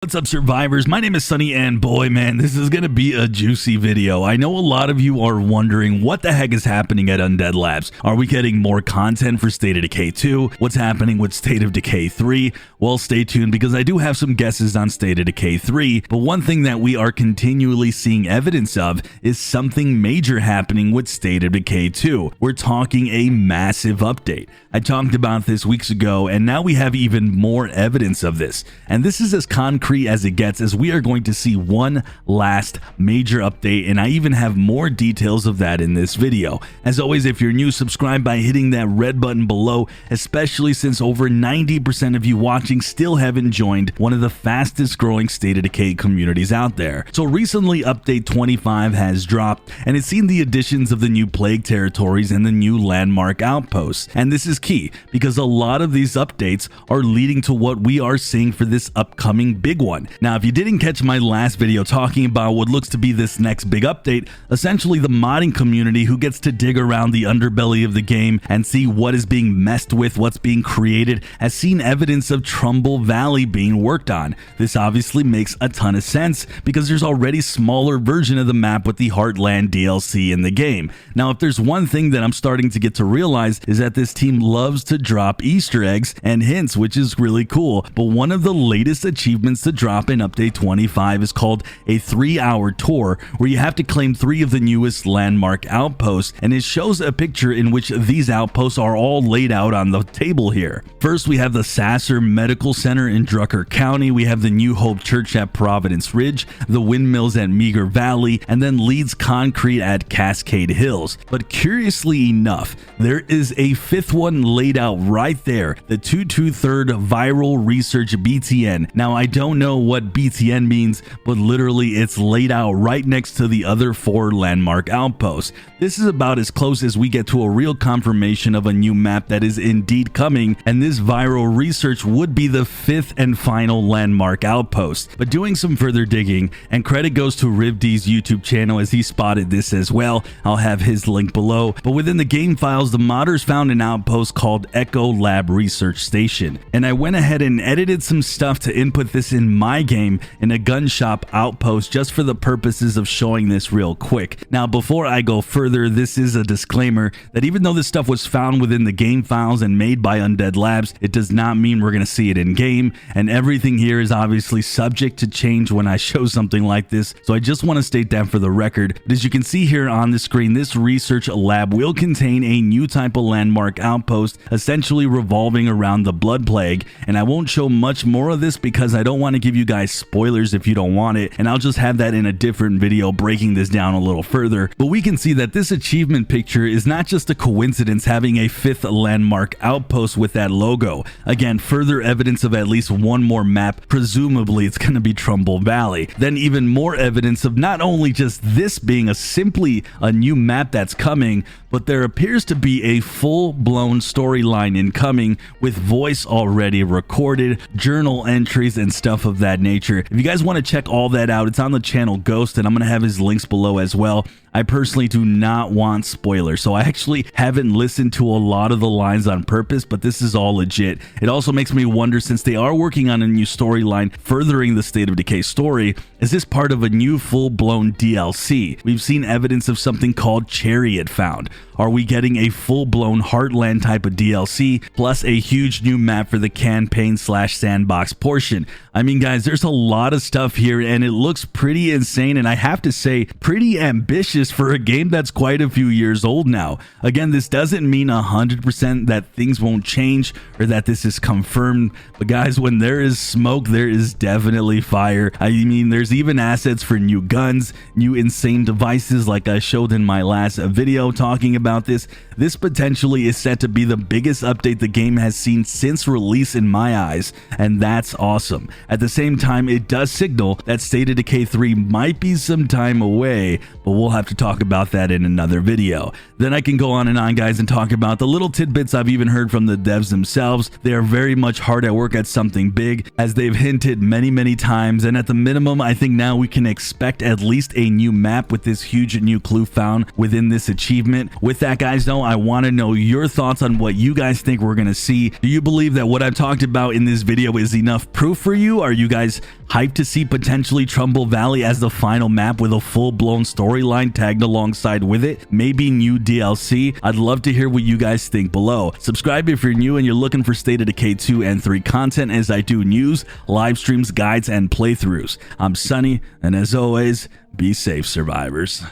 What's up, survivors? My name is Sunny, and boy, man, this is gonna be a juicy video. I know a lot of you are wondering what the heck is happening at Undead Labs. Are we getting more content for State of Decay 2? What's happening with State of Decay 3? Well, stay tuned because I do have some guesses on State of Decay 3, but one thing that we are continually seeing evidence of is something major happening with State of Decay 2. We're talking a massive update. I talked about this weeks ago, and now we have even more evidence of this. And this is as concrete as it gets, as we are going to see one last major update, and I even have more details of that in this video. As always, if you're new, subscribe by hitting that red button below, especially since over 90% of you watching still haven't joined one of the fastest growing State of Decay communities out there. So recently, update 25 has dropped, and it's seen the additions of the new plague territories and the new landmark outposts. And this is key because a lot of these updates are leading to what we are seeing for this upcoming big one. Now, if you didn't catch my last video talking about what looks to be this next big update, essentially the modding community who gets to dig around the underbelly of the game and see what is being messed with, what's being created, has seen evidence of Trumbull Valley being worked on. This obviously makes a ton of sense because there's already smaller version of the map with the Heartland DLC in the game. Now, if there's one thing that I'm starting to get to realize is that this team loves to drop Easter eggs and hints, which is really cool. But one of the latest achievements to drop in update 25 is called a 3-hour tour, where you have to claim 3 of the newest landmark outposts, and it shows a picture in which these outposts are all laid out on the table here. First, we have the Sasser Medical Center in Drucker County, we have the New Hope Church at Providence Ridge, the windmills at Meager Valley, and then Leeds Concrete at Cascade Hills. But curiously enough, there is a 5th one laid out right there, the 223rd Viral Research BTN. Now, I don't know what BTN means, but literally it's laid out right next to the other 4 landmark outposts. This is about as close as we get to a real confirmation of a new map that is indeed coming, and this viral research would be the 5th and final landmark outpost. But doing some further digging, and credit goes to RivD's YouTube channel as he spotted this as well, I'll have his link below, but within the game files, the modders found an outpost called Echo Lab Research Station, and I went ahead and edited some stuff to input this in my game in a gun shop outpost just for the purposes of showing this real quick. Now, before I go further, this is a disclaimer that even though this stuff was found within the game files and made by Undead Labs, it does not mean we're going to see it in game, and everything here is obviously subject to change when I show something like this, so I just want to state that for the record. But as you can see here on the screen, this research lab will contain a new type of landmark outpost, essentially revolving around the blood plague, and I won't show much more of this because I don't want to give you guys spoilers if you don't want it, and I'll just have that in a different video breaking this down a little further. But we can see that this achievement picture is not just a coincidence having a 5th landmark outpost with that logo. Again, further evidence of at least one more map, presumably it's going to be Trumbull Valley. Then even more evidence of not only just this being simply a new map that's coming, but there appears to be a full-blown storyline incoming with voice already recorded, journal entries, and stuff of that nature. If you guys want to check all that out, it's on the channel Ghost, and I'm going to have his links below as well. I personally do not want spoilers, so I actually haven't listened to a lot of the lines on purpose, but this is all legit. It also makes me wonder, since they are working on a new storyline furthering the State of Decay story, is this part of a new full-blown DLC? We've seen evidence of something called Chariot found. Are we getting a full-blown Heartland type of DLC, plus a huge new map for the campaign/sandbox portion? I mean, guys, there's a lot of stuff here, and it looks pretty insane, and I have to say, pretty ambitious for a game that's quite a few years old now. Again, this doesn't mean 100% that things won't change or that this is confirmed, but guys, when there is smoke, there is definitely fire. I mean, there's even assets for new guns, new insane devices like I showed in my last video talking about this. This potentially is set to be the biggest update the game has seen since release in my eyes, and that's awesome. At the same time, it does signal that State of Decay 3 might be some time away, but we'll have to talk about that in another video. Then I can go on and on, guys, and talk about the little tidbits I've even heard from the devs themselves. They are very much hard at work at something big, as they've hinted many times, and at the minimum, I think now we can expect at least a new map with this huge new clue found within this achievement. With that, guys, though, I want to know your thoughts on what you guys think we're going to see. Do you believe that what I've talked about in this video is enough proof for you? Are you guys hyped to see potentially Trumbull Valley as the final map with a full-blown storyline tagged alongside with it? Maybe new DLC? I'd love to hear what you guys think below. Subscribe if you're new and you're looking for State of Decay 2 and 3 content, as I do news, live streams, guides, and playthroughs. I'm Sunny, and as always, be safe, survivors.